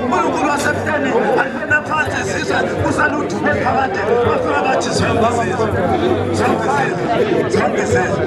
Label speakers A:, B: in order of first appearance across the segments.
A: uNkulunkulu waseMpangeni alifena phansi isizwe usaluthume phakade bafika bathi zonke izizwe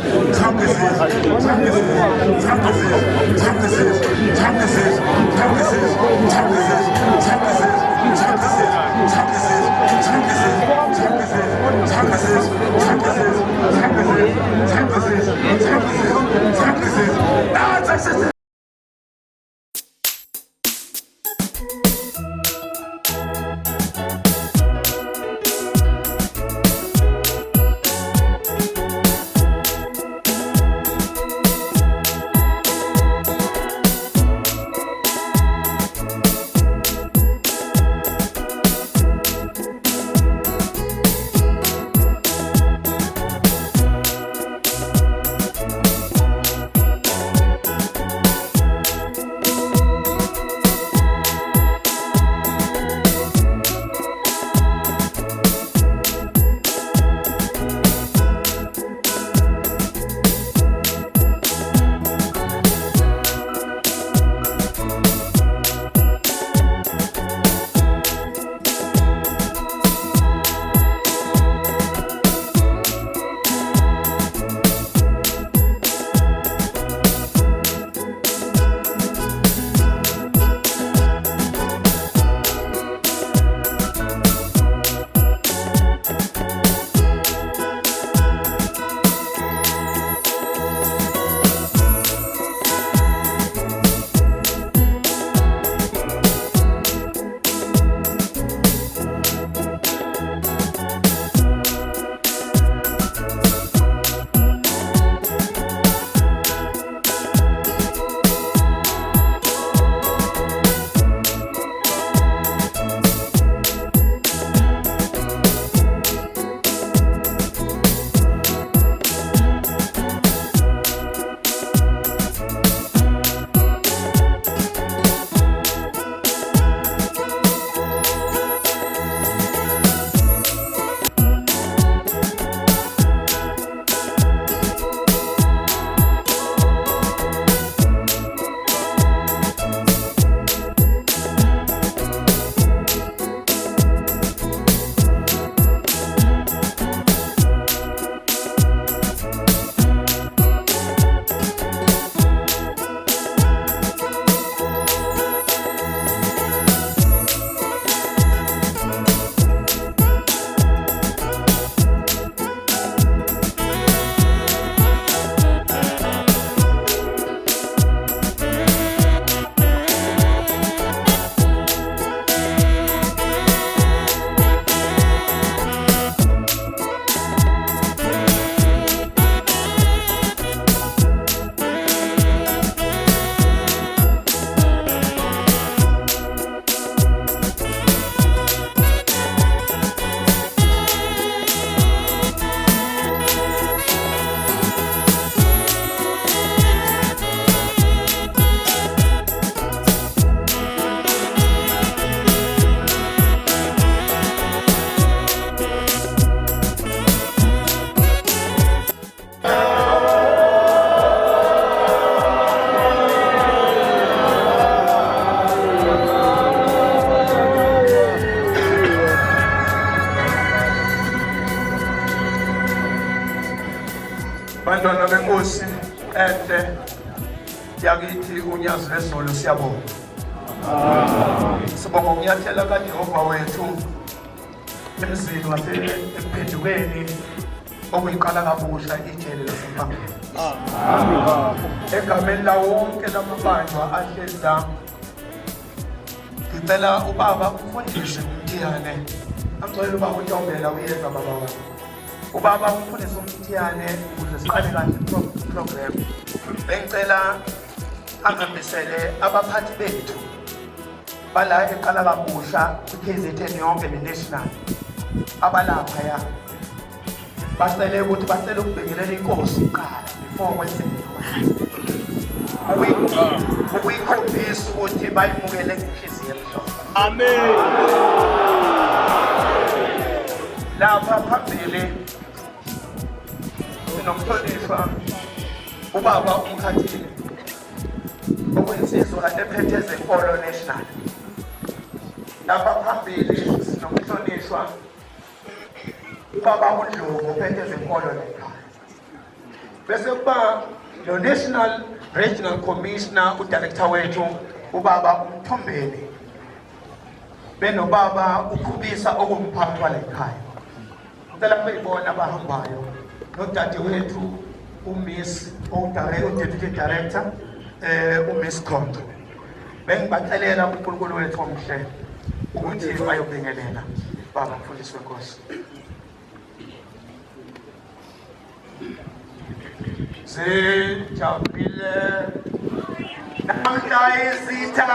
B: Bantwana beNkosi enhle yakithi unyazi lesizulu siyabonga. Sibonga ukunyathela kaJehova wethu emzini wasephendukeni okuyiqalakabusha eJele laseMpangeni. Egameni lawo wonke lamabanjwa ahleli la ngicela ubaba ufundise umthiyane. Angicela ubaba uNtombela uyeza baba wami. Ubaba ufundise umthiyane ukuze siqale kahle program. Bengicela angambisele abaphathi bethu bala eQalakabusha KZN yonke nenational abalapha ya bacele ukuthi bacele ukubhekelela inkosi uqala before kwenziwe ukuyikhombisa ukuthi bayimukele ngenhliziyo emhlophe. Amen. Lapha phambili sinomhlonishwa ubaba umkhathile okuyinsizwa ephethe ezenkolo national lapha phambili sinomhlonishwa ubaba uNdlovu ophethe ezenkolo lekhaya. Bese kuba lo National Regional Commissioner udirector wethu ubaba Mpangeni. Benobaba ukhubisa okumphathwa lekhaya. Ngicela beyibona abahambayo nodade wethu uMiss Deputy Director uMiss Khonto. Bengibacelela uNkulunkulu wethu omhle ukuthi bayobingelela baba mfundisi wenkosi. Sejabule namhla izitha